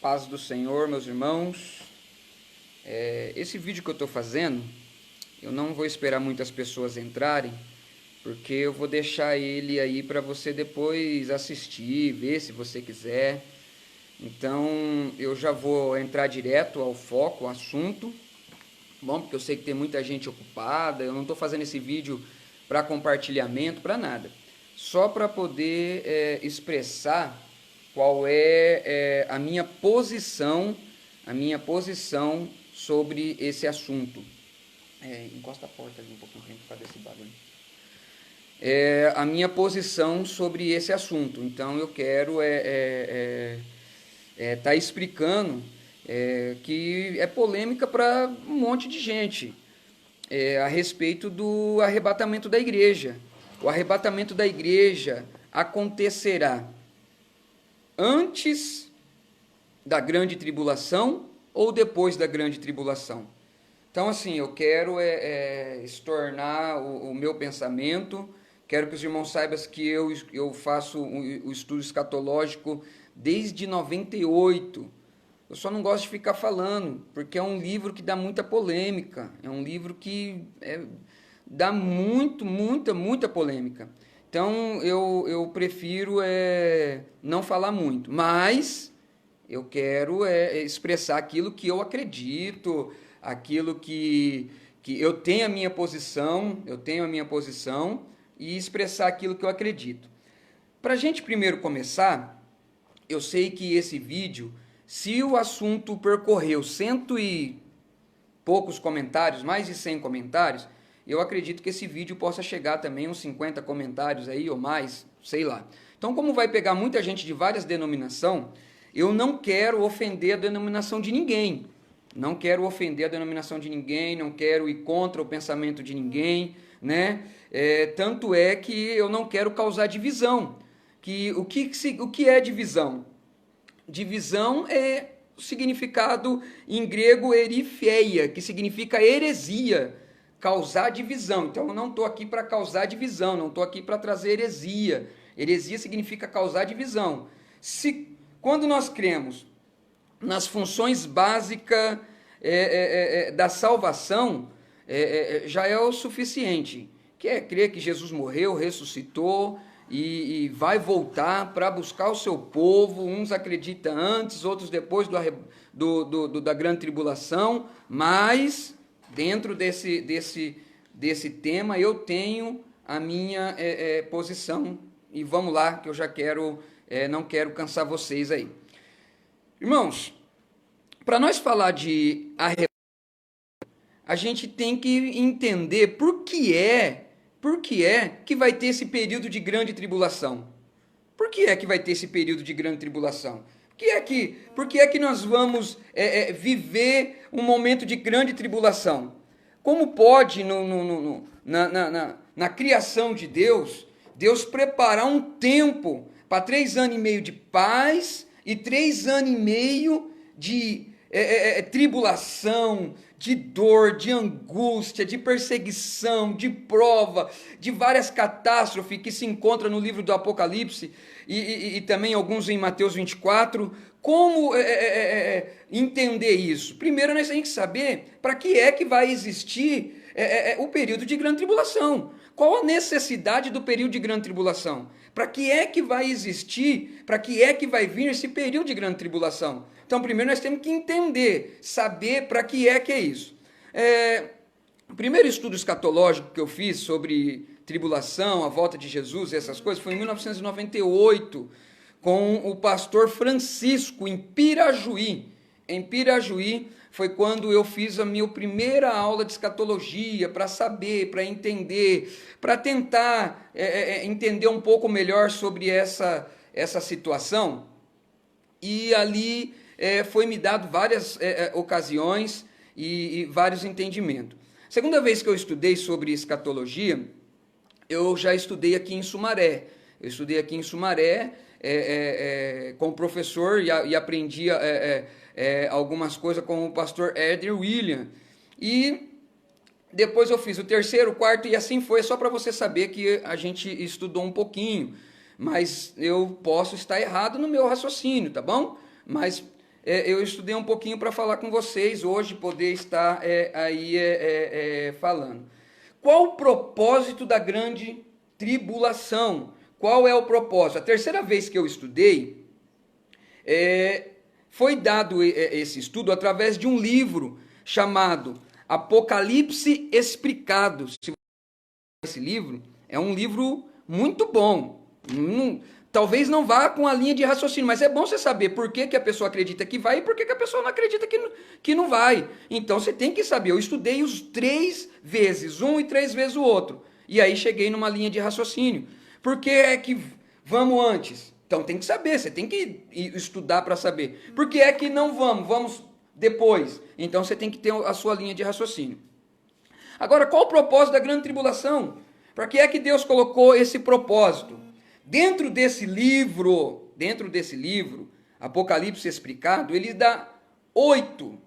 Paz do Senhor, meus irmãos. Esse vídeo que eu estou fazendo, eu não vou esperar muitas pessoas entrarem, porque eu vou deixar ele aí para você depois assistir, ver se você quiser. Então, eu já vou entrar direto ao foco, ao assunto, bom, porque eu sei que tem muita gente ocupada, eu não estou fazendo esse vídeo para compartilhamento, para nada. Só para poder expressar qual é a minha posição sobre esse assunto. Encosta a porta ali um pouquinho para desse barulho. A minha posição sobre esse assunto. Então eu quero tá explicando que é polêmica para um monte de gente a respeito do arrebatamento da igreja. O arrebatamento da igreja acontecerá antes da grande tribulação ou depois da grande tribulação? Então, assim, eu quero estornar o meu pensamento, quero que os irmãos saibam que eu faço o estudo escatológico desde 98. Eu só não gosto de ficar falando, porque é um livro que dá muita polêmica, é um livro que dá muita polêmica. Então, eu prefiro não falar muito, mas eu quero expressar aquilo que eu acredito, aquilo que eu tenho a minha posição, e expressar aquilo que eu acredito. Para a gente primeiro começar, eu sei que esse vídeo, se o assunto percorreu cento e poucos comentários, mais de 100 comentários, eu acredito que esse vídeo possa chegar também uns 50 comentários aí ou mais, sei lá. Então, como vai pegar muita gente de várias denominações, eu não quero ofender a denominação de ninguém. Não quero ofender a denominação de ninguém, não quero ir contra o pensamento de ninguém, né? Tanto é que eu não quero causar divisão. O que é divisão? Divisão é o significado em grego erifeia, que significa heresia. Causar divisão. Então eu não estou aqui para causar divisão, não estou aqui para trazer heresia. Heresia significa causar divisão. Quando nós cremos nas funções básicas da salvação, já é o suficiente. Que é crer que Jesus morreu, ressuscitou e vai voltar para buscar o seu povo. Uns acreditam antes, outros depois da grande tribulação, mas dentro desse tema, eu tenho a minha posição. E vamos lá, que eu já não quero cansar vocês aí. Irmãos, para nós falar de arrebatamento, a gente tem que entender por que é que vai ter esse período de grande tribulação. Por que é que vai ter esse período de grande tribulação? Por que é que nós vamos viver um momento de grande tribulação? Como pode, na criação de Deus preparar um tempo para 3 anos e meio de paz e 3 anos e meio de tribulação, de dor, de angústia, de perseguição, de prova, de várias catástrofes que se encontram no livro do Apocalipse e também alguns em Mateus 24. Como entender isso? Primeiro nós temos que saber para que é que vai existir o período de grande tribulação. Qual a necessidade do período de grande tribulação? Para que é que vai existir, para que é que vai vir esse período de grande tribulação? Então, primeiro nós temos que entender, saber para que é isso. O primeiro estudo escatológico que eu fiz sobre tribulação, a volta de Jesus e essas coisas, foi em 1998, com o pastor Francisco, em Pirajuí. Em Pirajuí foi quando eu fiz a minha primeira aula de escatologia, para saber, para entender, para tentar entender um pouco melhor sobre essa situação. E ali foi me dado várias ocasiões e vários entendimentos. Segunda vez que eu estudei sobre escatologia, eu já estudei aqui em Sumaré. Eu estudei aqui em Sumaré com o professor e aprendi algumas coisas com o pastor Éder William. E depois eu fiz o terceiro, o quarto, e assim foi, só para você saber que a gente estudou um pouquinho. Mas eu posso estar errado no meu raciocínio, tá bom? Mas eu estudei um pouquinho para falar com vocês hoje, poder estar falando. Qual o propósito da grande tribulação? Qual é o propósito? A terceira vez que eu estudei, foi dado esse estudo através de um livro chamado Apocalipse Explicado. Esse livro é um livro muito bom. Talvez não vá com a linha de raciocínio, mas é bom você saber por que a pessoa acredita que vai e por que a pessoa não acredita que não vai. Então você tem que saber. Eu estudei os 3 vezes, um e 3 vezes o outro. E aí cheguei numa linha de raciocínio. Por que é que vamos antes? Então tem que saber, você tem que estudar para saber. Por que é que não vamos depois? Então você tem que ter a sua linha de raciocínio. Agora, qual o propósito da grande tribulação? Para que é que Deus colocou esse propósito? Dentro desse livro, Apocalipse Explicado, ele dá 8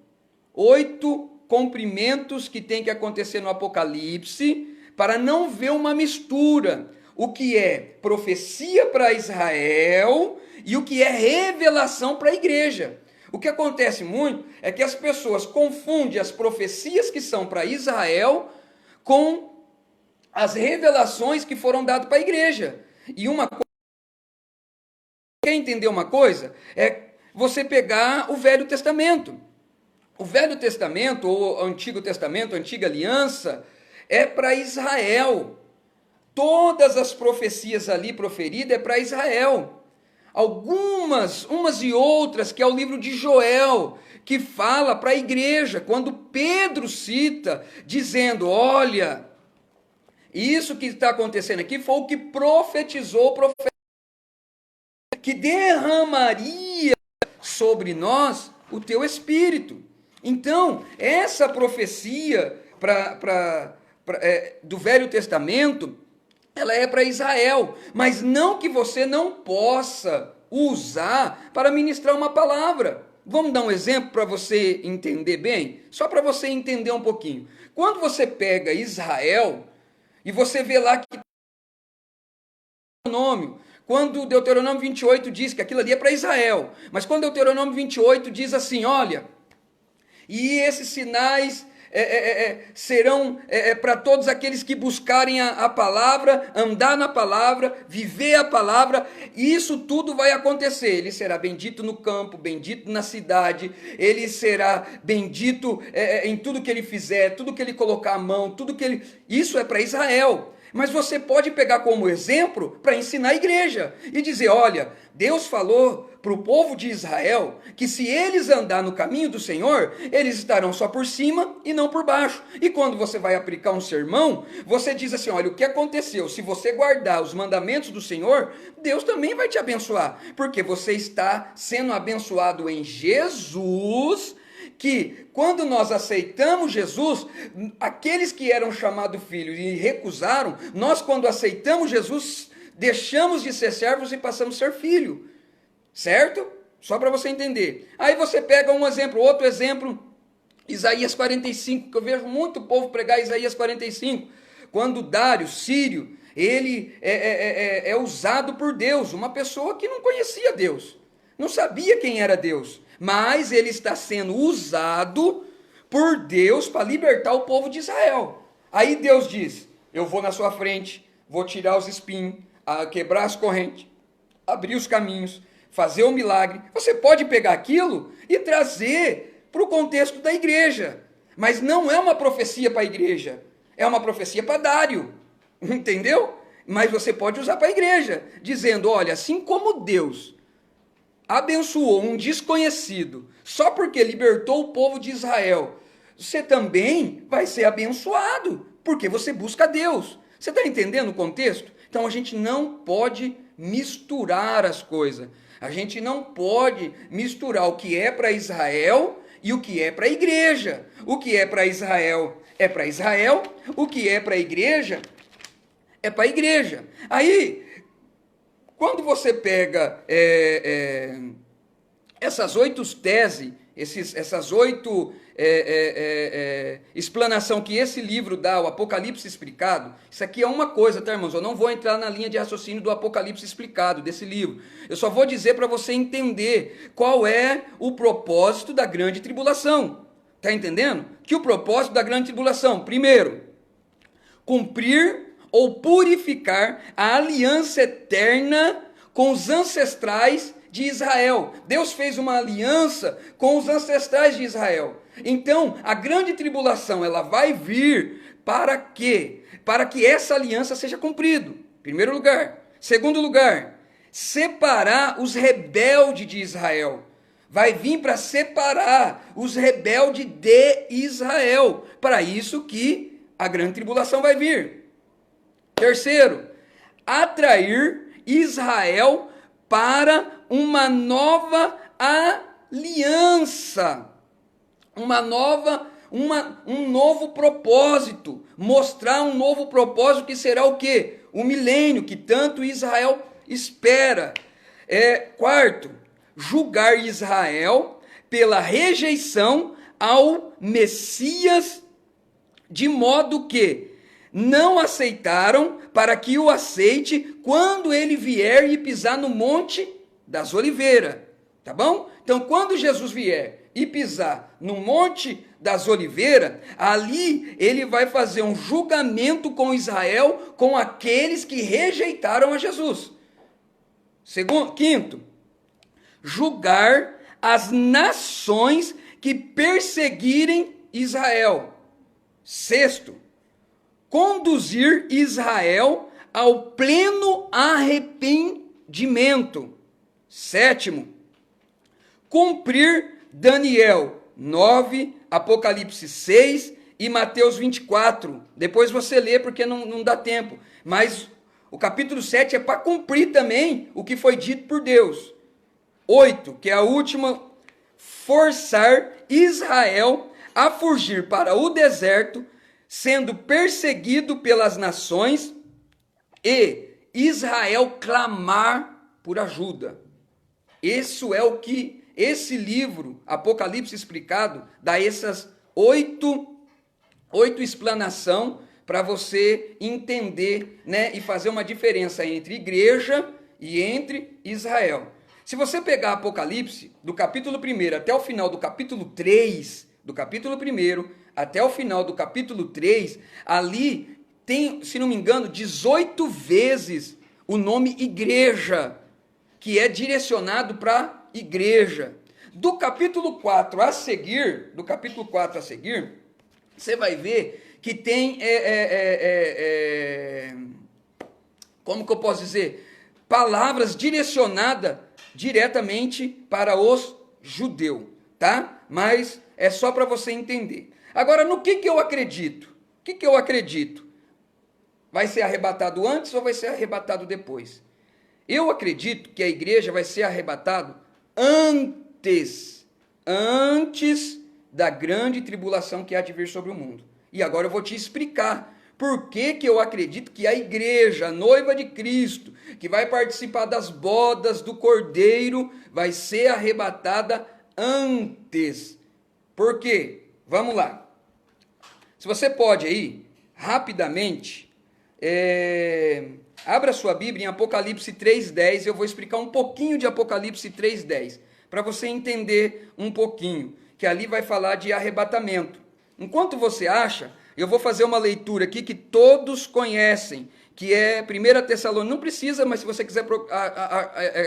cumprimentos que tem que acontecer no Apocalipse para não ver uma mistura. O que é profecia para Israel e o que é revelação para a igreja. O que acontece muito é que as pessoas confundem as profecias que são para Israel com as revelações que foram dadas para a igreja. E uma coisa, quer entender uma coisa? É você pegar o Velho Testamento. O Velho Testamento, ou o Antigo Testamento, a Antiga Aliança, é para Israel. Todas as profecias ali proferidas é para Israel. Umas e outras, que é o livro de Joel, que fala para a igreja, quando Pedro cita, dizendo, olha, isso que está acontecendo aqui foi o que profetizou o profeta, que derramaria sobre nós o teu espírito. Então, essa profecia do Velho Testamento, ela é para Israel, mas não que você não possa usar para ministrar uma palavra. Vamos dar um exemplo para você entender bem? Só para você entender um pouquinho. Quando você pega Israel e você vê lá que quando Deuteronômio 28 diz que aquilo ali é para Israel, mas quando Deuteronômio 28 diz assim, olha, e esses sinais serão para todos aqueles que buscarem a palavra, andar na palavra, viver a palavra, e isso tudo vai acontecer. Ele será bendito no campo, bendito na cidade, ele será bendito em tudo que ele fizer, tudo que ele colocar a mão, tudo que ele... Isso é para Israel. Mas você pode pegar como exemplo para ensinar a igreja e dizer, olha, Deus falou para o povo de Israel que se eles andar no caminho do Senhor, eles estarão só por cima e não por baixo. E quando você vai aplicar um sermão, você diz assim, olha, o que aconteceu? Se você guardar os mandamentos do Senhor, Deus também vai te abençoar, porque você está sendo abençoado em Jesus, que quando nós aceitamos Jesus, aqueles que eram chamados filhos e recusaram, nós quando aceitamos Jesus, deixamos de ser servos e passamos a ser filho, certo? Só para você entender. Aí você pega um exemplo, outro exemplo, Isaías 45, que eu vejo muito povo pregar Isaías 45, quando Dário, sírio, ele é usado por Deus, uma pessoa que não conhecia Deus, não sabia quem era Deus, mas ele está sendo usado por Deus para libertar o povo de Israel. Aí Deus diz, eu vou na sua frente, vou tirar os espinhos, quebrar as correntes, abrir os caminhos, fazer um milagre. Você pode pegar aquilo e trazer para o contexto da igreja, mas não é uma profecia para a igreja, é uma profecia para Dário, entendeu? Mas você pode usar para a igreja, dizendo, olha, assim como Deus abençoou um desconhecido só porque libertou o povo de Israel, você também vai ser abençoado porque você busca Deus. Você está entendendo o contexto? Então a gente não pode misturar as coisas. A gente não pode misturar o que é para Israel e o que é para a igreja. O que é para Israel é para Israel, o que é para a igreja é para a igreja. Aí, quando você pega essas 8 teses essas 8 explanação que esse livro dá, o Apocalipse explicado, isso aqui é uma coisa, tá, irmãos? Eu não vou entrar na linha de raciocínio do Apocalipse explicado, desse livro. Eu só vou dizer para você entender qual é o propósito da grande tribulação. Tá entendendo? Que o propósito da grande tribulação, primeiro, cumprir ou purificar a aliança eterna com os ancestrais de Israel. Deus fez uma aliança com os ancestrais de Israel. Então, a grande tribulação, ela vai vir para quê? Para que essa aliança seja cumprida. Primeiro lugar. Segundo lugar, separar os rebeldes de Israel. Vai vir para separar os rebeldes de Israel. Para isso que a grande tribulação vai vir. Terceiro, atrair Israel para uma nova aliança, um novo propósito, mostrar um novo propósito que será o quê? O milênio que tanto Israel espera. Quarto, julgar Israel pela rejeição ao Messias, de modo que não aceitaram para que o aceite quando ele vier e pisar no Monte das Oliveiras, tá bom? Então, quando Jesus vier e pisar no Monte das Oliveiras, ali ele vai fazer um julgamento com Israel, com aqueles que rejeitaram a Jesus. Quinto, julgar as nações que perseguirem Israel. Sexto, conduzir Israel ao pleno arrependimento. Sétimo, cumprir Daniel 9, Apocalipse 6 e Mateus 24. Depois você lê porque não dá tempo. Mas o capítulo 7 é para cumprir também o que foi dito por Deus. 8, que é a última, forçar Israel a fugir para o deserto, sendo perseguido pelas nações, e Israel clamar por ajuda. Isso é o que esse livro, Apocalipse explicado, dá essas 8 explanação para você entender, né, e fazer uma diferença entre igreja e entre Israel. Se você pegar Apocalipse, do capítulo 1 até o final do capítulo 3, do capítulo 1 até o final do capítulo 3, ali tem, se não me engano, 18 vezes o nome igreja, que é direcionado para igreja. Do capítulo 4 a seguir, você vai ver que tem, como que eu posso dizer, palavras direcionadas diretamente para os judeus, tá? Mas é só para você entender. Agora, no que eu acredito? O que eu acredito? Vai ser arrebatado antes ou vai ser arrebatado depois? Eu acredito que a igreja vai ser arrebatada antes da grande tribulação que há de vir sobre o mundo. E agora eu vou te explicar por que eu acredito que a igreja, a noiva de Cristo, que vai participar das bodas do Cordeiro, vai ser arrebatada antes. Por quê? Vamos lá. Se você pode aí, rapidamente, abra sua Bíblia em Apocalipse 3:10, eu vou explicar um pouquinho de Apocalipse 3:10, para você entender um pouquinho, que ali vai falar de arrebatamento. Enquanto você acha, eu vou fazer uma leitura aqui que todos conhecem, que é 1 Tessalonicenses, não precisa, mas se você quiser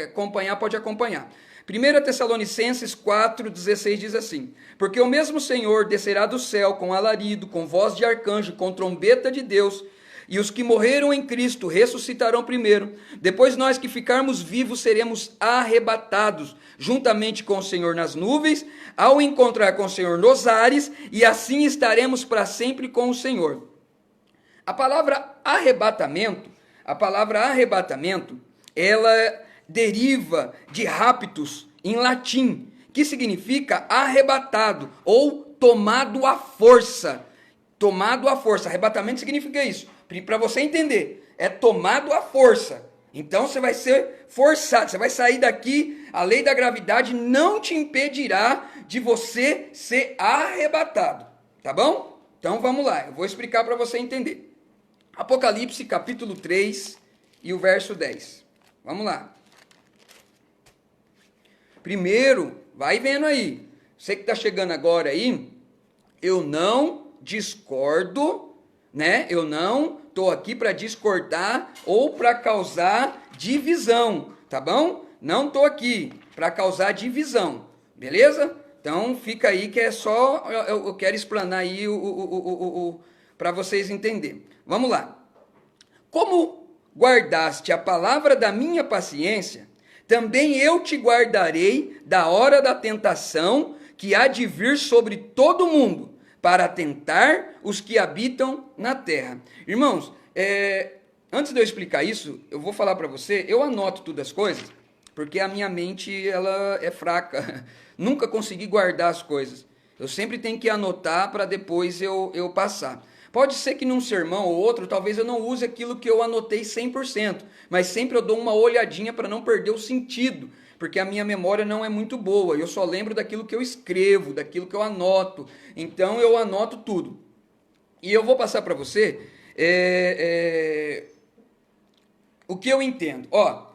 acompanhar, pode acompanhar. 1 Tessalonicenses 4:16 diz assim: porque o mesmo Senhor descerá do céu com alarido, com voz de arcanjo, com trombeta de Deus, e os que morreram em Cristo ressuscitarão primeiro. Depois nós que ficarmos vivos seremos arrebatados, juntamente com o Senhor nas nuvens, ao encontrar com o Senhor nos ares, e assim estaremos para sempre com o Senhor. A palavra arrebatamento, ela deriva de raptus, em latim, que significa arrebatado, ou tomado à força. Tomado à força. Arrebatamento significa isso. Para você entender, é tomado à força. Então você vai ser forçado, você vai sair daqui, a lei da gravidade não te impedirá de você ser arrebatado, tá bom? Então vamos lá, eu vou explicar para você entender. Apocalipse capítulo 3 e o verso 10. Vamos lá. Primeiro, vai vendo aí. Você que está chegando agora aí, eu não discordo, né? Eu não estou aqui para discordar ou para causar divisão, tá bom? Não estou aqui para causar divisão, beleza? Então fica aí que é só, eu quero explanar aí para vocês entenderem. Vamos lá. Como guardaste a palavra da minha paciência, também eu te guardarei da hora da tentação que há de vir sobre todo mundo, para tentar os que habitam na terra. Irmãos, antes de eu explicar isso, eu vou falar para você, eu anoto todas as coisas, porque a minha mente ela é fraca, nunca consegui guardar as coisas. Eu sempre tenho que anotar para depois eu passar. Pode ser que num sermão ou outro, talvez eu não use aquilo que eu anotei 100%, mas sempre eu dou uma olhadinha para não perder o sentido, porque a minha memória não é muito boa, eu só lembro daquilo que eu escrevo, daquilo que eu anoto, então eu anoto tudo. E eu vou passar para você o que eu entendo. Ó,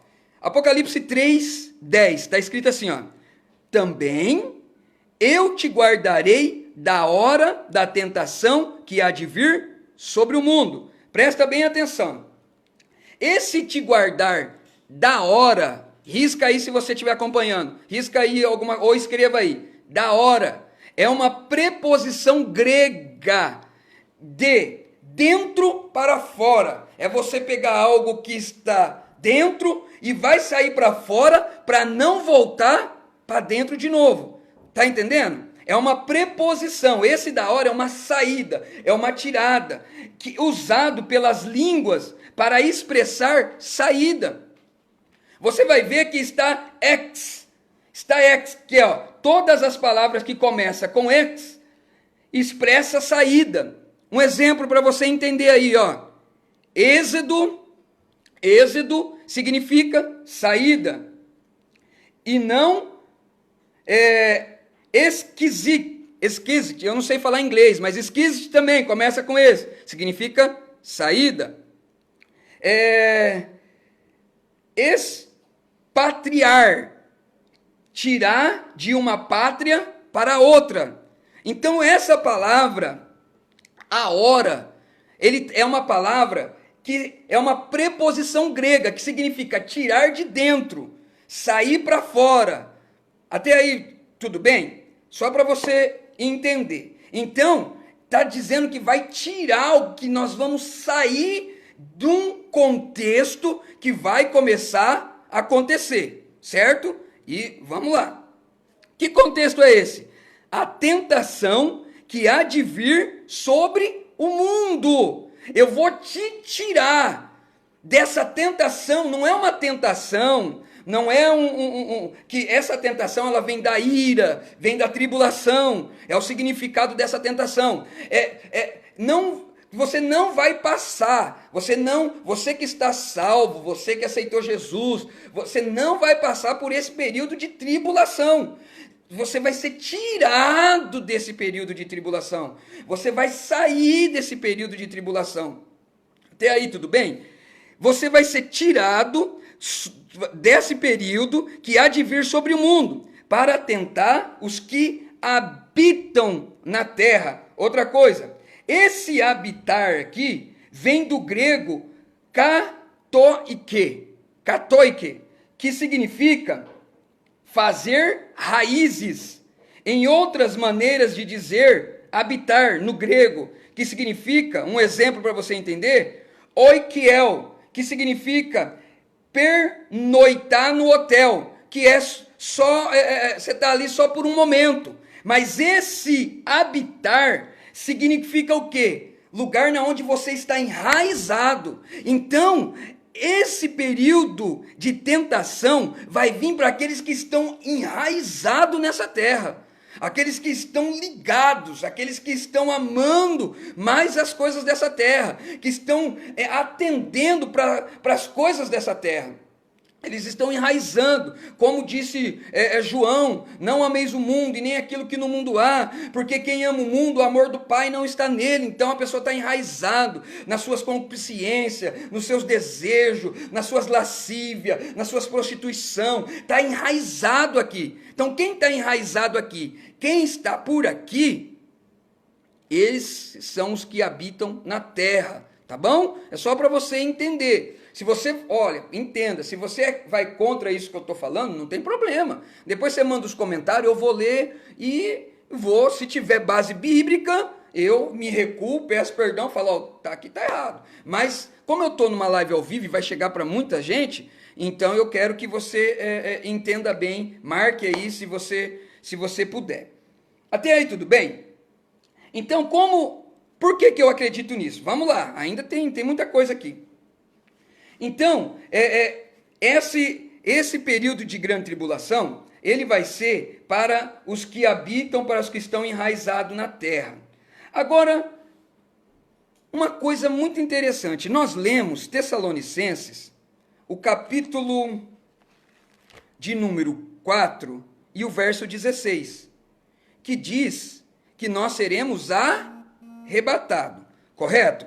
Apocalipse 3, 10, está escrito assim, ó, também eu te guardarei da hora da tentação que há de vir sobre o mundo. Presta bem atenção. Esse te guardar da hora, risca aí se você estiver acompanhando, risca aí alguma, ou escreva aí, da hora, é uma preposição grega de dentro para fora. É você pegar algo que está dentro e vai sair para fora para não voltar para dentro de novo. Tá entendendo? É uma preposição. Esse da hora é uma saída, é uma tirada, usado pelas línguas para expressar saída. Você vai ver que está ex, que é, ó, todas as palavras que começam com ex expressa saída. Um exemplo para você entender aí, ó. Êxodo significa saída. E não exquisite, eu não sei falar inglês, mas exquisite também, começa com esse, significa saída. Expatriar, tirar de uma pátria para outra. Então essa palavra, a hora, ele é uma palavra que é uma preposição grega, que significa tirar de dentro, sair para fora. Até aí, tudo bem? Só para você entender. Então, está dizendo que vai tirar algo, que nós vamos sair de um contexto que vai começar a acontecer, certo? E vamos lá. Que contexto é esse? A tentação que há de vir sobre o mundo. Eu vou te tirar dessa tentação, não é uma tentação. Não é que essa tentação ela vem da ira, vem da tribulação, é o significado dessa tentação. Você não vai passar, você que está salvo, você que aceitou Jesus, você não vai passar por esse período de tribulação. Você vai ser tirado desse período de tribulação. Você vai sair desse período de tribulação. Até aí, tudo bem? Você vai ser tirado desse período que há de vir sobre o mundo, para tentar os que habitam na terra. Outra coisa, esse habitar aqui vem do grego katoike, que significa fazer raízes. Em outras maneiras de dizer habitar no grego, que significa, um exemplo para você entender, oikiel, que significa pernoitar no hotel, que é só, você está ali só por um momento. Mas esse habitar significa o quê? Lugar na onde você está enraizado. Então, esse período de tentação vai vir para aqueles que estão enraizados nessa terra. Aqueles que estão ligados, aqueles que estão amando mais as coisas dessa terra, que estão atendendo para as coisas dessa terra. Eles estão enraizando, como disse João, não ameis o mundo e nem aquilo que no mundo há, porque quem ama o mundo, o amor do Pai não está nele. Então a pessoa está enraizado nas suas concupiscências, nos seus desejos, nas suas lascívias, nas suas prostituição, está enraizado aqui. Então quem está enraizado aqui? Quem está por aqui, eles são os que habitam na terra, tá bom? É só para você entender. Se você, olha, entenda, se você vai contra isso que eu estou falando, não tem problema. Depois você manda os comentários, eu vou ler e vou, se tiver base bíblica, eu me recuo, peço perdão, falo, ó, tá aqui, tá errado. Mas, como eu estou numa live ao vivo e vai chegar para muita gente, então eu quero que você entenda bem, marque aí se você puder. Até aí tudo bem? Então, por que eu acredito nisso? Vamos lá, ainda tem muita coisa aqui. Então, esse período de grande tribulação, ele vai ser para os que habitam, para os que estão enraizados na terra. Agora, uma coisa muito interessante, nós lemos Tessalonicenses, o capítulo de número 4 e o verso 16, que diz que nós seremos arrebatados, correto?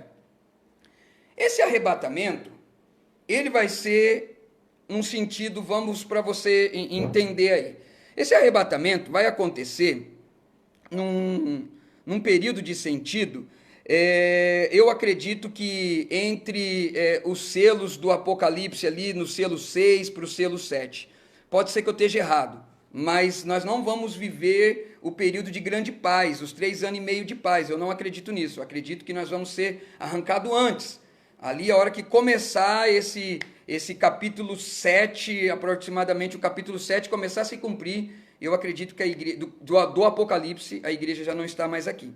Esse arrebatamento, ele vai ser um sentido, vamos para você entender aí. Esse arrebatamento vai acontecer num período de sentido, eu acredito que entre os selos do Apocalipse ali, no selo 6 para o selo 7. Pode ser que eu esteja errado, mas nós não vamos viver o período de grande paz, os 3 anos e meio de paz. Eu não acredito nisso, eu acredito que nós vamos ser arrancados antes. Ali, a hora que começar esse capítulo 7, aproximadamente o capítulo 7 começar a se cumprir, eu acredito que a igreja, do Apocalipse, a igreja já não está mais aqui.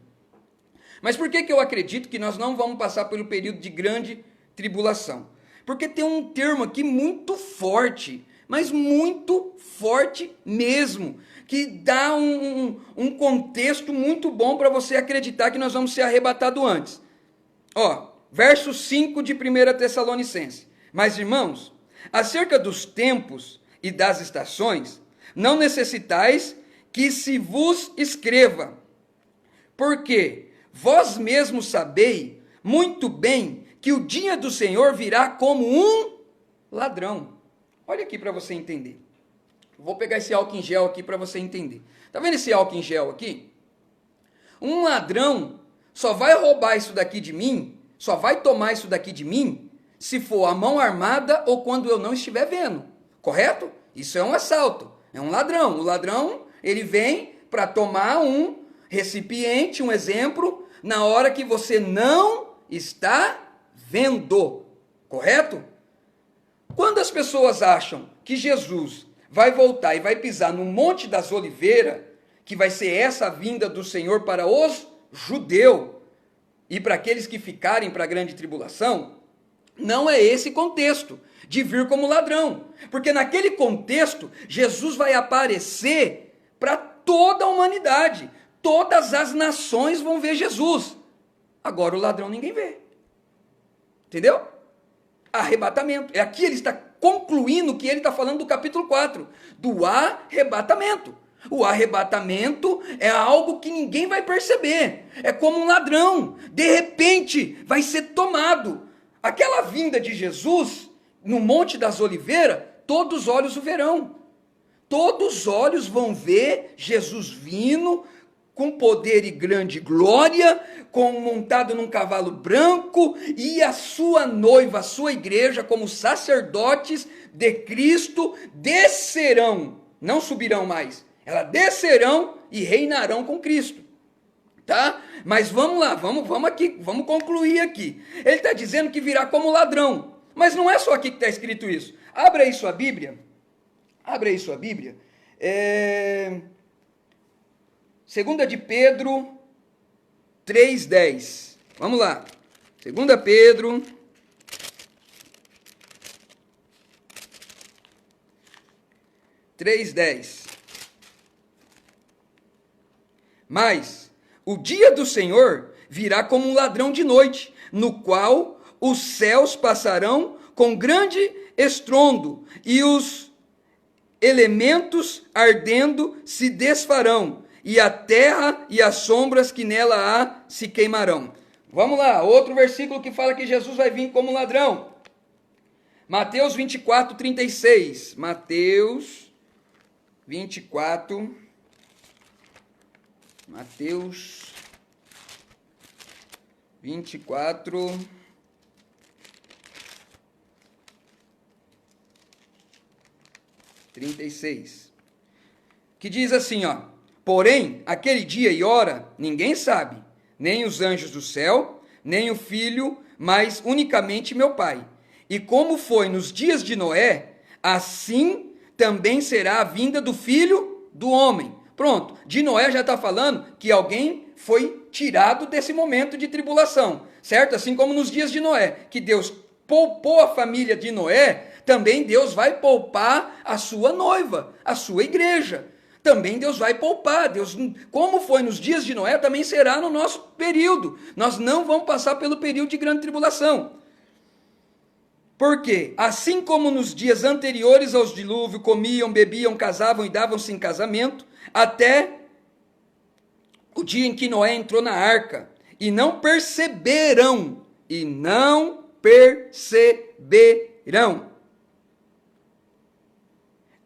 Mas por que eu acredito que nós não vamos passar pelo período de grande tribulação? Porque tem um termo aqui muito forte, mas muito forte mesmo, que dá um contexto muito bom para você acreditar que nós vamos ser arrebatados antes. Ó, verso 5 de 1 Tessalonicenses. Mas, irmãos, acerca dos tempos e das estações, não necessitais que se vos escreva, porque vós mesmos sabeis muito bem que o dia do Senhor virá como um ladrão. Olha aqui para você entender. Vou pegar esse álcool em gel aqui para você entender. Tá vendo esse álcool em gel aqui? Um ladrão só vai roubar isso daqui de mim, só vai tomar isso daqui de mim, se for a mão armada ou quando eu não estiver vendo. Correto? Isso é um assalto. É um ladrão. O ladrão, ele vem para tomar um recipiente, um exemplo, na hora que você não está vendo. Correto? Quando as pessoas acham que Jesus vai voltar e vai pisar no Monte das Oliveiras, que vai ser essa a vinda do Senhor para os judeus e para aqueles que ficarem para a grande tribulação, não é esse contexto de vir como ladrão. Porque naquele contexto, Jesus vai aparecer para toda a humanidade. Todas as nações vão ver Jesus. Agora o ladrão ninguém vê. Entendeu? Arrebatamento. Aqui ele está concluindo o que ele está falando do capítulo 4, do arrebatamento. O arrebatamento é algo que ninguém vai perceber. É como um ladrão. De repente, vai ser tomado. Aquela vinda de Jesus, no Monte das Oliveiras, todos os olhos o verão. Todos os olhos vão ver Jesus vindo, com poder e grande glória, montado num cavalo branco, e a sua noiva, a sua igreja, como sacerdotes de Cristo, descerão, não subirão mais, elas descerão e reinarão com Cristo. Tá? Mas vamos lá, vamos aqui, vamos concluir aqui. Ele está dizendo que virá como ladrão, mas não é só aqui que está escrito isso. Abra aí sua Bíblia. Abre aí sua Bíblia. 2 de Pedro 3,10. Vamos lá. 2 Pedro 3,10. Mas o dia do Senhor virá como um ladrão de noite, no qual os céus passarão com grande estrondo, e os elementos ardendo se desfarão, e a terra e as sombras que nela há se queimarão. Vamos lá, outro versículo que fala que Jesus vai vir como ladrão. Mateus 24, 36. Mateus 24, Mateus 24, 36. Que diz assim, ó: porém, aquele dia e hora ninguém sabe, nem os anjos do céu, nem o Filho, mas unicamente meu Pai. E como foi nos dias de Noé, assim também será a vinda do Filho do Homem. Pronto, de Noé já está falando que alguém foi tirado desse momento de tribulação, certo? Assim como nos dias de Noé, que Deus poupou a família de Noé, também Deus vai poupar a sua noiva, a sua igreja. Também Deus vai poupar. Deus, como foi nos dias de Noé, também será no nosso período. Nós não vamos passar pelo período de grande tribulação. Porque, assim como nos dias anteriores aos dilúvios, comiam, bebiam, casavam e davam-se em casamento, até o dia em que Noé entrou na arca, e não perceberam,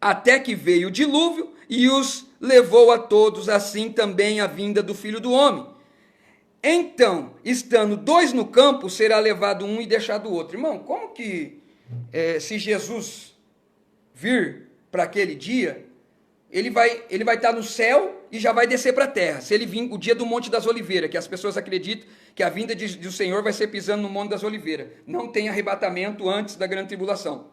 até que veio o dilúvio e os levou a todos, assim também a vinda do Filho do Homem. Então, estando dois no campo, será levado um e deixado o outro. Irmão, como que, se Jesus vir para aquele dia, ele vai estar no céu e já vai descer para a terra? Se ele vir o dia do Monte das Oliveiras, que as pessoas acreditam que a vinda do Senhor vai ser pisando no Monte das Oliveiras. Não tem arrebatamento antes da grande tribulação.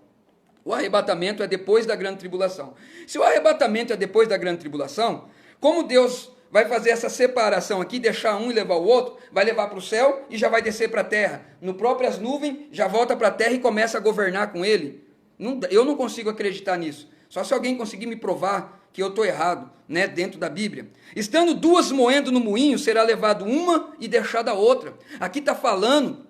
O arrebatamento é depois da grande tribulação. Se o arrebatamento é depois da grande tribulação, como Deus vai fazer essa separação aqui, deixar um e levar o outro, vai levar para o céu e já vai descer para a terra. No próprias nuvens, já volta para a terra e começa a governar com ele. Eu não consigo acreditar nisso. Só se alguém conseguir me provar que eu estou errado, né, dentro da Bíblia. Estando duas moendo no moinho, será levado uma e deixada a outra. Aqui está falando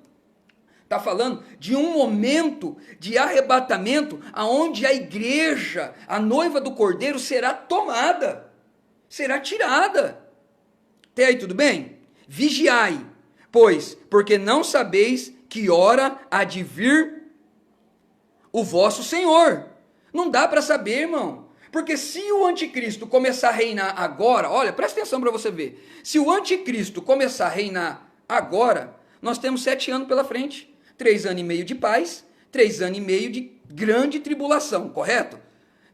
de um momento de arrebatamento aonde a igreja, a noiva do Cordeiro, será tomada, será tirada. Até aí tudo bem? Vigiai, pois, porque não sabeis que hora há de vir o vosso Senhor. Não dá para saber, irmão. Porque se o anticristo começar a reinar agora, olha, presta atenção para você ver. Se o anticristo começar a reinar agora, nós temos 7 anos pela frente. 3 anos e meio de paz, 3 anos e meio de grande tribulação, correto?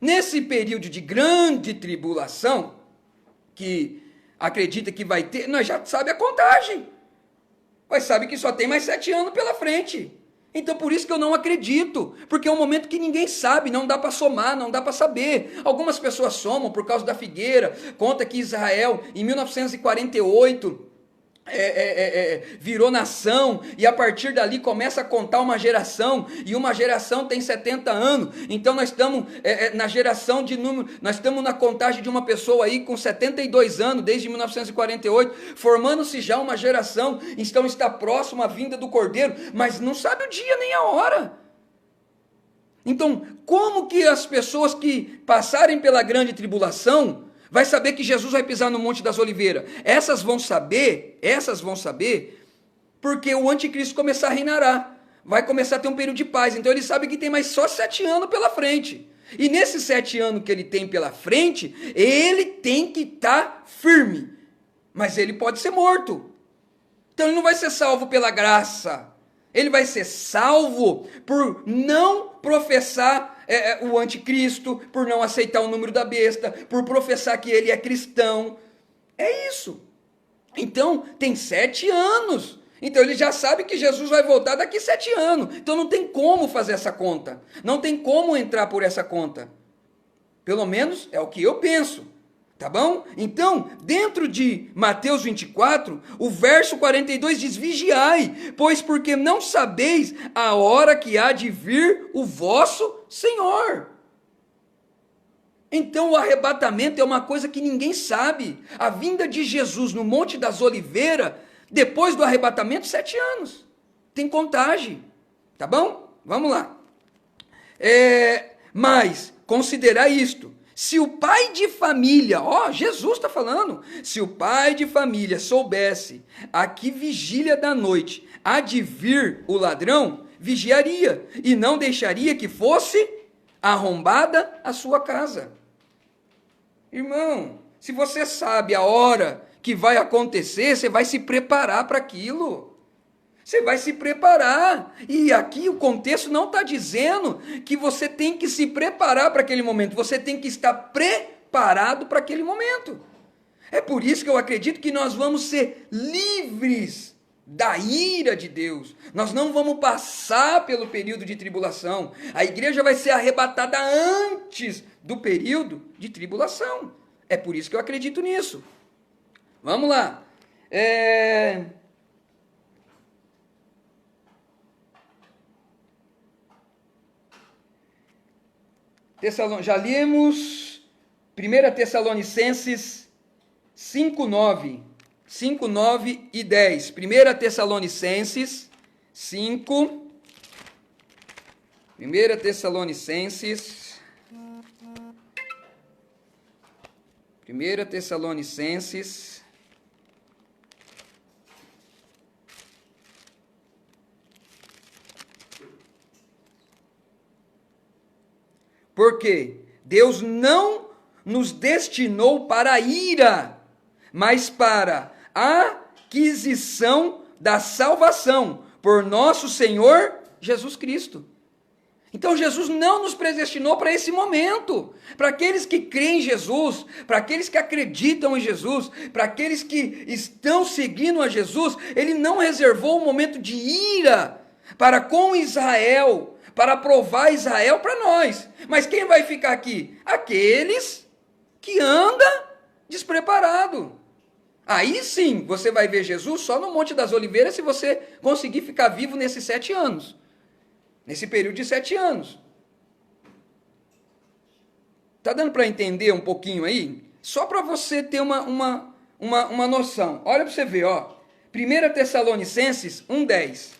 Nesse período de grande tribulação, que acredita que vai ter, nós já sabe a contagem. Mas sabe que só tem mais 7 anos pela frente. Então por isso que eu não acredito, porque é um momento que ninguém sabe, não dá para somar, não dá para saber. Algumas pessoas somam por causa da figueira, conta que Israel, em 1948, virou nação, e a partir dali começa a contar uma geração, e uma geração tem 70 anos, então nós estamos na geração de número, nós estamos na contagem de uma pessoa aí com 72 anos, desde 1948, formando-se já uma geração, então está próximo à vinda do Cordeiro, mas não sabe o dia nem a hora. Então, como que as pessoas que passarem pela grande tribulação vai saber que Jesus vai pisar no Monte das Oliveiras? Essas vão saber, porque o anticristo começar a reinar, vai começar a ter um período de paz, então ele sabe que tem mais só 7 anos pela frente, e nesses 7 anos que ele tem pela frente, ele tem que estar firme, mas ele pode ser morto, então ele não vai ser salvo pela graça, ele vai ser salvo por não professar o anticristo, por não aceitar o número da besta, por professar que ele é cristão. É isso. Então, tem 7 anos. Então, ele já sabe que Jesus vai voltar daqui 7 anos. Então, não tem como fazer essa conta. Não tem como entrar por essa conta. Pelo menos é o que eu penso. Tá bom? Então, dentro de Mateus 24, o verso 42 diz: vigiai, pois porque não sabeis a hora que há de vir o vosso Senhor. Então, o arrebatamento é uma coisa que ninguém sabe. A vinda de Jesus no Monte das Oliveiras, depois do arrebatamento, 7 anos. Tem contagem. Tá bom? Vamos lá. Mas, considerai isto, se o pai de família, Jesus está falando, se o pai de família soubesse a que vigília da noite há de vir o ladrão, vigiaria e não deixaria que fosse arrombada a sua casa. Irmão, se você sabe a hora que vai acontecer, você vai se preparar para aquilo. Você vai se preparar. E aqui o contexto não está dizendo que você tem que se preparar para aquele momento. Você tem que estar preparado para aquele momento. É por isso que eu acredito que nós vamos ser livres da ira de Deus. Nós não vamos passar pelo período de tribulação. A igreja vai ser arrebatada antes do período de tribulação. É por isso que eu acredito nisso. Vamos lá. Já lemos 1 Tessalonicenses 5:9 e 10. 1 Tessalonicenses 5. 1 Tessalonicenses. 1 Tessalonicenses. Porque Deus não nos destinou para a ira, mas para a aquisição da salvação por nosso Senhor Jesus Cristo. Então Jesus não nos predestinou para esse momento. Para aqueles que creem em Jesus, para aqueles que acreditam em Jesus, para aqueles que estão seguindo a Jesus, Ele não reservou um momento de ira para com Israel, para provar Israel para nós. Mas quem vai ficar aqui? Aqueles que andam despreparado. Aí sim, você vai ver Jesus só no Monte das Oliveiras se você conseguir ficar vivo nesses 7 anos. Nesse período de 7 anos. Tá dando para entender um pouquinho aí? Só para você ter uma noção. Olha para você ver, 1 Tessalonicenses 1:10.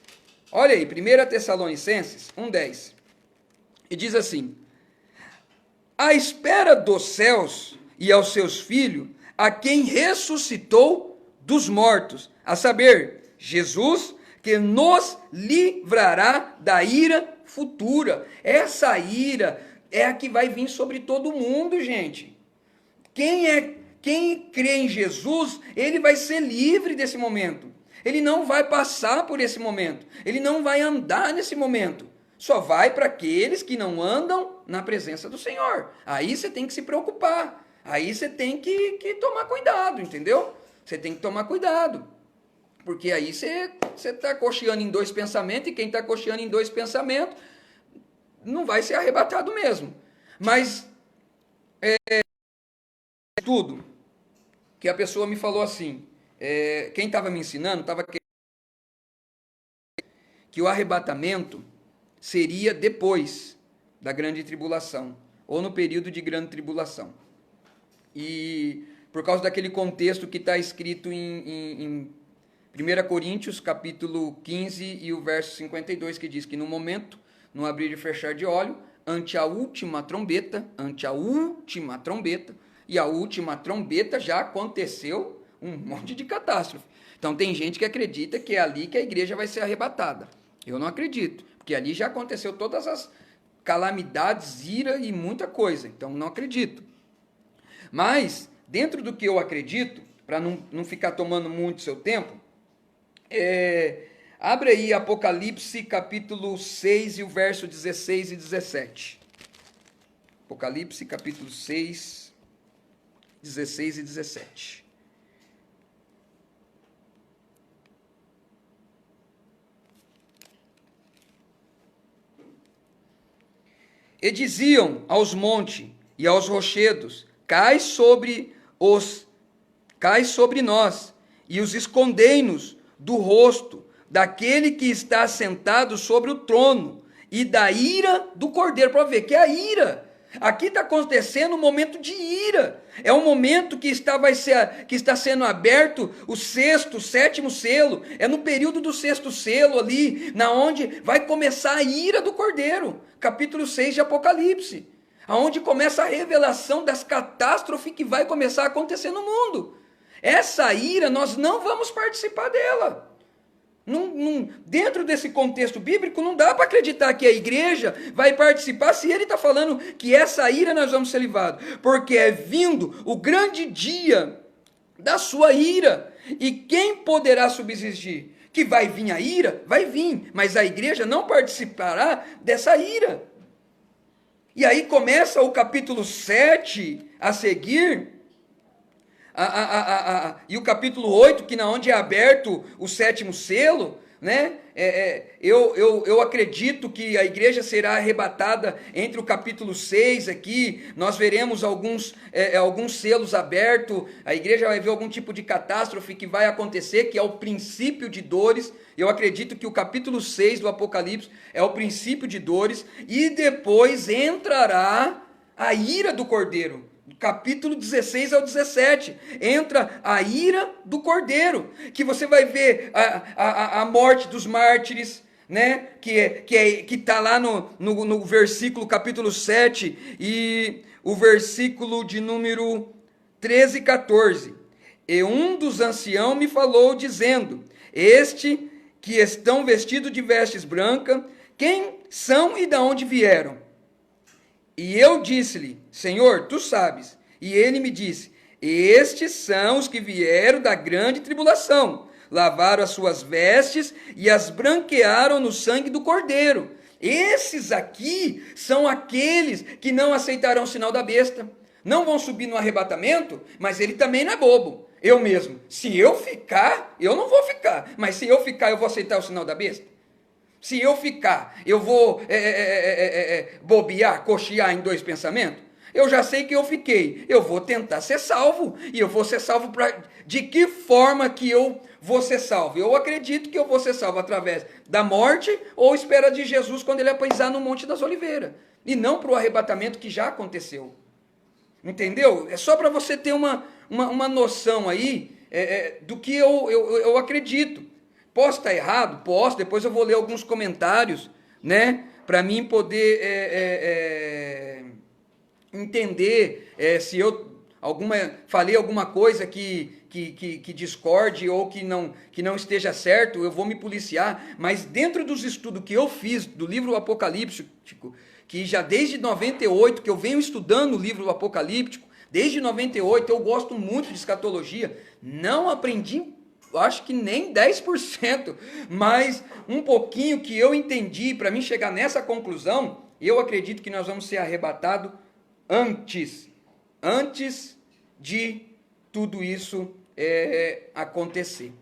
Olha aí, 1 Tessalonicenses 1:10. E diz assim: à espera dos céus e aos seus filhos, a quem ressuscitou dos mortos, a saber, Jesus, que nos livrará da ira futura. Essa ira é a que vai vir sobre todo mundo, gente. Quem crê em Jesus, ele vai ser livre desse momento. Ele não vai passar por esse momento. Ele não vai andar nesse momento. Só vai para aqueles que não andam na presença do Senhor. Aí você tem que se preocupar. Aí você tem que tomar cuidado, entendeu? Você tem que tomar cuidado. Porque aí você está cocheando em 2 pensamentos, e quem está cocheando em 2 pensamentos não vai ser arrebatado mesmo. Mas tudo que a pessoa me falou assim, quem estava me ensinando estava querendo que o arrebatamento seria depois da grande tribulação, ou no período de grande tribulação. E por causa daquele contexto que está escrito em 1 Coríntios, capítulo 15 e o verso 52, que diz que no momento, no abrir e fechar de olho, ante a última trombeta, e a última trombeta já aconteceu um monte de catástrofe. Então tem gente que acredita que é ali que a igreja vai ser arrebatada. Eu não acredito, porque ali já aconteceu todas as calamidades, ira e muita coisa. Então não acredito. Mas, dentro do que eu acredito, para não ficar tomando muito seu tempo, abre aí Apocalipse capítulo 6 e o verso 16 e 17. Apocalipse capítulo 6, 16 e 17. E diziam aos montes e aos rochedos: cai sobre nós, e os escondei-nos do rosto daquele que está sentado sobre o trono, e da ira do Cordeiro. Para ver que a ira Aqui está acontecendo um momento de ira. É um momento que está sendo aberto o sexto, o sétimo selo. É no período do sexto selo ali, na onde vai começar a ira do Cordeiro. Capítulo 6 de Apocalipse. Aonde começa a revelação das catástrofes que vai começar a acontecer no mundo. Essa ira, nós não vamos participar dela. Dentro desse contexto bíblico, não dá para acreditar que a igreja vai participar se ele está falando que essa ira nós vamos ser livrados. Porque é vindo o grande dia da sua ira. E quem poderá subsistir? Que vai vir a ira? Vai vir. Mas a igreja não participará dessa ira. E aí começa o capítulo 7 a seguir. E o capítulo 8, que na onde é aberto o sétimo selo, né? Eu acredito que a igreja será arrebatada entre o capítulo 6 aqui, nós veremos alguns selos abertos, a igreja vai ver algum tipo de catástrofe que vai acontecer, que é o princípio de dores. Eu acredito que o capítulo 6 do Apocalipse é o princípio de dores, e depois entrará a ira do Cordeiro. Capítulo 16 ao 17, entra a ira do Cordeiro, que você vai ver a morte dos mártires, né? que está lá no versículo capítulo 7, e o versículo de número 13 e 14. E um dos anciãos me falou, dizendo: este que estão vestidos de vestes brancas, quem são e de onde vieram? E eu disse-lhe: Senhor, tu sabes. E ele me disse: estes são os que vieram da grande tribulação, lavaram as suas vestes e as branquearam no sangue do Cordeiro. Esses aqui são aqueles que não aceitarão o sinal da besta. Não vão subir no arrebatamento, mas ele também não é bobo. Eu mesmo, se eu ficar, eu não vou ficar, mas se eu ficar, eu vou aceitar o sinal da besta? Se eu ficar, eu vou bobear, cochear em dois pensamentos? Eu já sei que eu fiquei, eu vou tentar ser salvo, e eu vou ser salvo de que forma que eu vou ser salvo? Eu acredito que eu vou ser salvo através da morte ou espera de Jesus quando ele pisar no Monte das Oliveiras, e não para o arrebatamento que já aconteceu. Entendeu? É só para você ter uma noção aí do que eu acredito. Posso estar errado? Posso, depois eu vou ler alguns comentários, né? Para mim poder entender se eu falei alguma coisa que discorde ou que não esteja certo, eu vou me policiar. Mas dentro dos estudos que eu fiz do livro Apocalíptico, que já desde 98, que eu venho estudando o livro Apocalíptico, desde 98, eu gosto muito de escatologia, não aprendi, acho que nem 10%, mas um pouquinho que eu entendi, para mim chegar nessa conclusão, eu acredito que nós vamos ser arrebatados antes de tudo isso acontecer.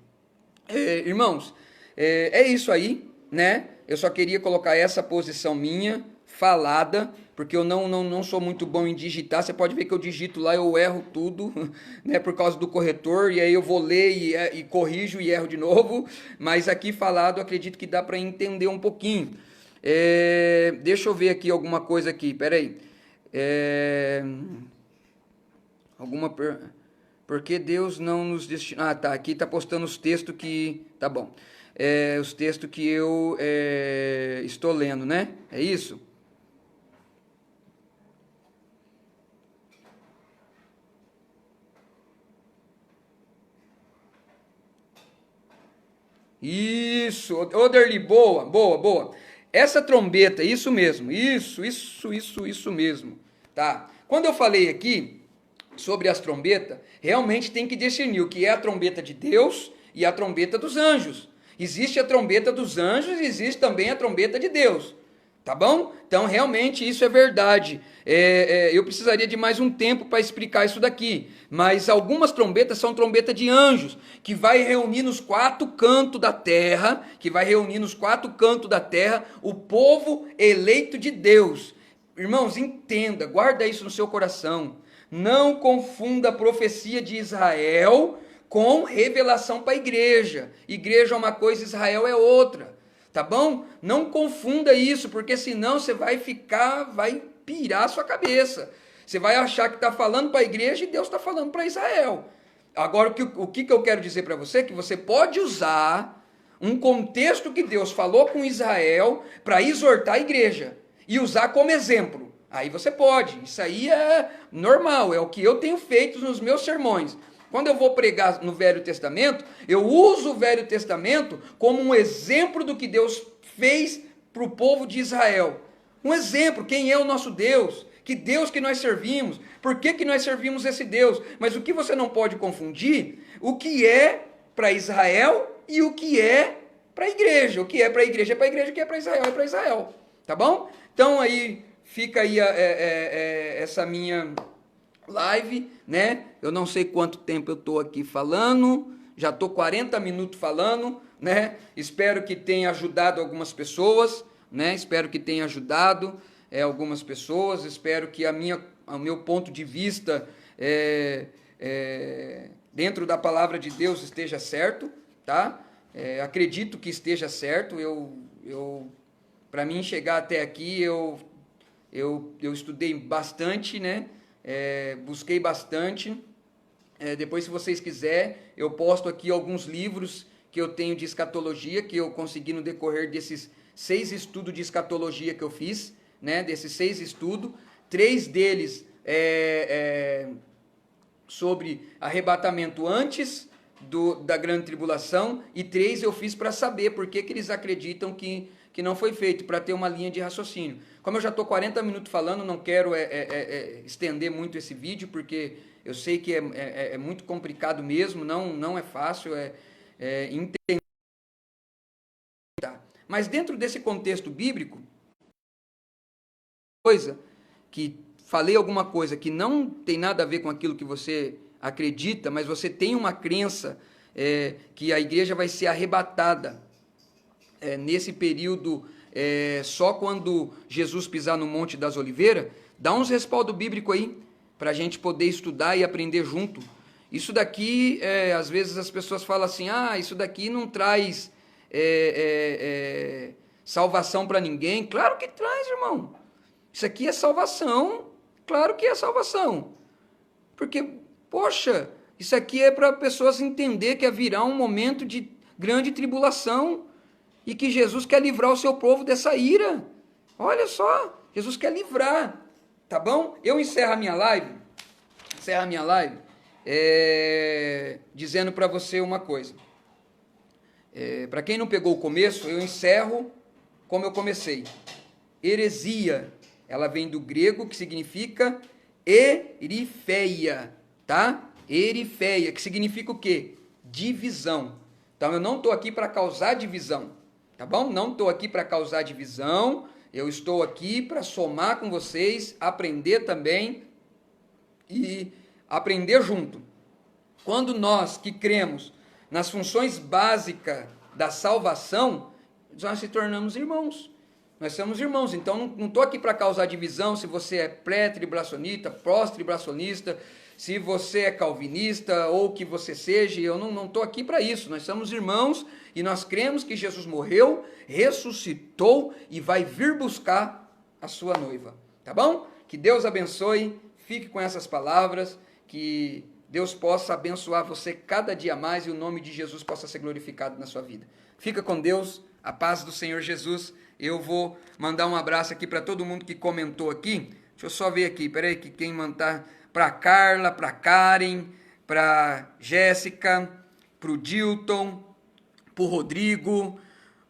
Irmãos, é isso aí, né? Eu só queria colocar essa posição minha, falada, porque eu não sou muito bom em digitar. Você pode ver que eu digito lá, eu erro tudo, né, por causa do corretor, e aí eu vou ler e corrijo e erro de novo, mas aqui falado, acredito que dá para entender um pouquinho. Deixa eu ver aqui alguma coisa aqui, peraí. Porque Deus não nos destinou... tá, aqui está postando os textos que... Tá bom. Os textos que eu estou lendo, né? É isso? Isso, Oderli, boa. Essa trombeta, isso mesmo, isso mesmo, tá? Quando eu falei aqui sobre as trombetas, realmente tem que discernir o que é a trombeta de Deus e a trombeta dos anjos. Existe a trombeta dos anjos e existe também a trombeta de Deus. Tá bom? Então, realmente, isso é verdade. Eu precisaria de mais um tempo para explicar isso daqui. Mas algumas trombetas são trombeta de anjos, que vai reunir nos quatro cantos da terra, o povo eleito de Deus. Irmãos, entenda, guarda isso no seu coração. Não confunda a profecia de Israel com revelação para a igreja. Igreja é uma coisa, Israel é outra. Tá bom? Não confunda isso, porque senão você vai pirar a sua cabeça. Você vai achar que está falando para a igreja e Deus está falando para Israel. Agora, o que eu quero dizer para você é que você pode usar um contexto que Deus falou com Israel para exortar a igreja e usar como exemplo. Aí você pode, isso aí é normal, é o que eu tenho feito nos meus sermões. Quando eu vou pregar no Velho Testamento, eu uso o Velho Testamento como um exemplo do que Deus fez para o povo de Israel. Um exemplo, quem é o nosso Deus, que Deus que nós servimos, por que nós servimos esse Deus. Mas o que você não pode confundir, o que é para Israel e o que é para a igreja. O que é para a igreja é para a igreja, o que é para Israel é para Israel. Tá bom? Então aí fica aí essa minha live, né? Eu não sei quanto tempo eu estou aqui falando, já estou 40 minutos falando, né? Espero que tenha ajudado algumas pessoas, né? Espero que tenha ajudado algumas pessoas, espero que o meu ponto de vista dentro da palavra de Deus esteja certo, tá? Acredito que esteja certo. Para mim chegar até aqui, eu estudei bastante, né? Busquei bastante. Depois, se vocês quiserem, eu posto aqui alguns livros que eu tenho de escatologia, que eu consegui no decorrer desses 6 estudos de escatologia que eu fiz, né? Desses 6 estudos, 3 deles sobre arrebatamento antes da grande tribulação, e 3 eu fiz para saber por que eles acreditam que não foi feito, para ter uma linha de raciocínio. Como eu já estou 40 minutos falando, não quero estender muito esse vídeo, porque eu sei que é muito complicado mesmo, não é fácil entender. Mas dentro desse contexto bíblico, que falei alguma coisa que não tem nada a ver com aquilo que você acredita, mas você tem uma crença que a igreja vai ser arrebatada nesse período, só quando Jesus pisar no Monte das Oliveiras. Dá uns respaldo bíblico aí, para a gente poder estudar e aprender junto. Isso daqui, às vezes as pessoas falam assim, isso daqui não traz salvação para ninguém. Claro que traz, irmão. Isso aqui é salvação, claro que é salvação. Porque, poxa, isso aqui é para pessoas entender que virá um momento de grande tribulação e que Jesus quer livrar o seu povo dessa ira. Olha só, Jesus quer livrar, tá bom? Eu encerro a minha live, dizendo para você uma coisa. Para quem não pegou o começo, eu encerro como eu comecei. Heresia, ela vem do grego, que significa erifeia, tá? Erifeia, que significa o quê? Divisão. Então eu não estou aqui para causar divisão, tá bom? Não estou aqui para causar divisão, eu estou aqui para somar com vocês, aprender também e aprender junto. Quando nós que cremos nas funções básicas da salvação, nós se tornamos irmãos. Nós somos irmãos, então não estou aqui para causar divisão se você é pré-tribulacionista, pós-tribulacionista, se você é calvinista ou o que você seja. Eu não estou aqui para isso. Nós somos irmãos e nós cremos que Jesus morreu, ressuscitou e vai vir buscar a sua noiva. Tá bom? Que Deus abençoe, fique com essas palavras, que Deus possa abençoar você cada dia mais e o nome de Jesus possa ser glorificado na sua vida. Fica com Deus, a paz do Senhor Jesus. Eu vou mandar um abraço aqui para todo mundo que comentou aqui. Deixa eu só ver aqui, peraí, que quem mandar para Carla, para Karen, para Jéssica, para o Dilton, para o Rodrigo,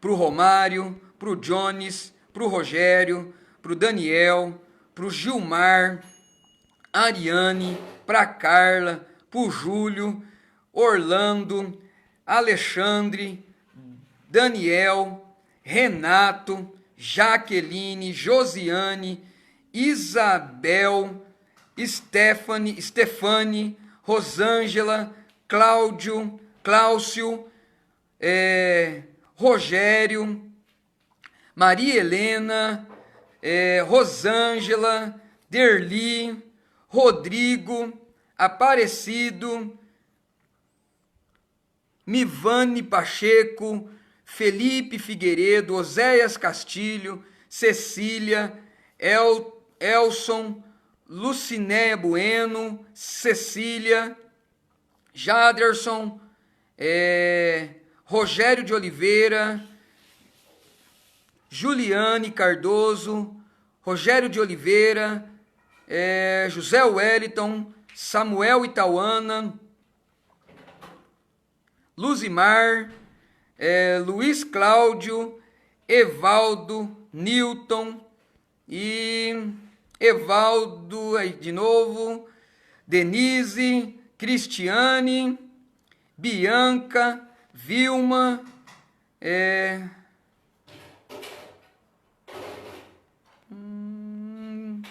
para o Romário, para o Jones, para o Rogério, para o Daniel, para o Gilmar, Ariane, para a Carla, para o Júlio, Orlando, Alexandre, Daniel, Renato, Jaqueline, Josiane, Isabel, Stefane, Rosângela, Cláudio, Rogério, Maria Helena, Rosângela, Derli, Rodrigo, Aparecido, Mivane Pacheco, Felipe Figueiredo, Oséias Castilho, Cecília, Elson, Lucinéia Bueno, Cecília, Jaderson, Rogério de Oliveira, Juliane Cardoso, Rogério de Oliveira, José Wellington, Samuel Itauana, Luzimar, Luiz Cláudio, Evaldo, Newton e Evaldo, aí de novo, Denise, Cristiane, Bianca, Vilma,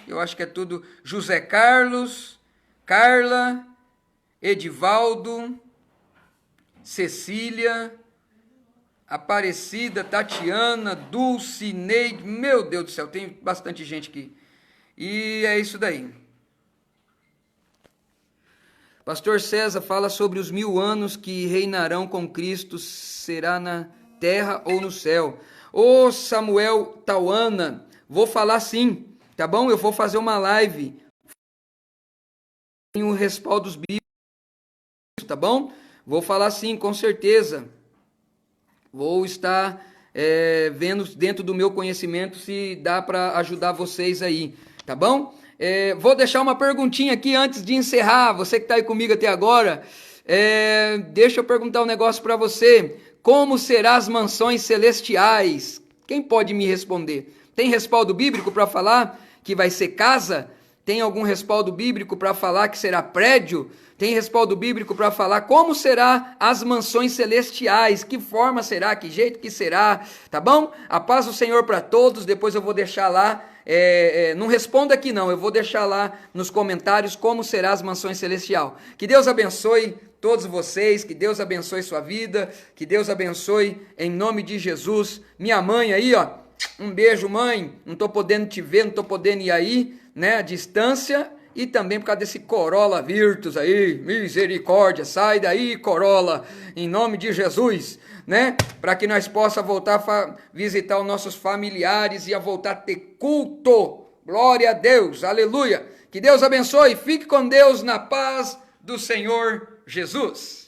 eu acho que é tudo, José Carlos, Carla, Edivaldo, Cecília, Aparecida, Tatiana, Dulce, Neide, meu Deus do céu, tem bastante gente aqui. E é isso daí. Pastor César fala sobre os 1000 anos que reinarão com Cristo, será na terra ou no céu. Ô Samuel Tauana, vou falar sim, tá bom? Eu vou fazer uma live. Tenho respaldos bíblicos, tá bom? Vou falar sim, com certeza. Vou estar vendo dentro do meu conhecimento se dá para ajudar vocês aí, tá bom? Vou deixar uma perguntinha aqui antes de encerrar. Você que está aí comigo até agora, deixa eu perguntar um negócio para você. Como serão as mansões celestiais? Quem pode me responder? Tem respaldo bíblico para falar que vai ser casa? Tem algum respaldo bíblico para falar que será prédio? Tem respaldo bíblico para falar como será as mansões celestiais? Que forma será? Que jeito que será? Tá bom? A paz do Senhor para todos. Depois eu vou deixar lá. Não responda aqui não. Eu vou deixar lá nos comentários como será as mansões celestiais. Que Deus abençoe todos vocês. Que Deus abençoe sua vida. Que Deus abençoe em nome de Jesus. Minha mãe aí, ó. Um beijo, mãe. Não estou podendo te ver, não estou podendo ir aí, né? A distância. E também por causa desse Corolla Virtus aí, misericórdia, sai daí Corolla, em nome de Jesus, né? Para que nós possa voltar a visitar os nossos familiares e a voltar a ter culto, glória a Deus, aleluia. Que Deus abençoe, fique com Deus na paz do Senhor Jesus.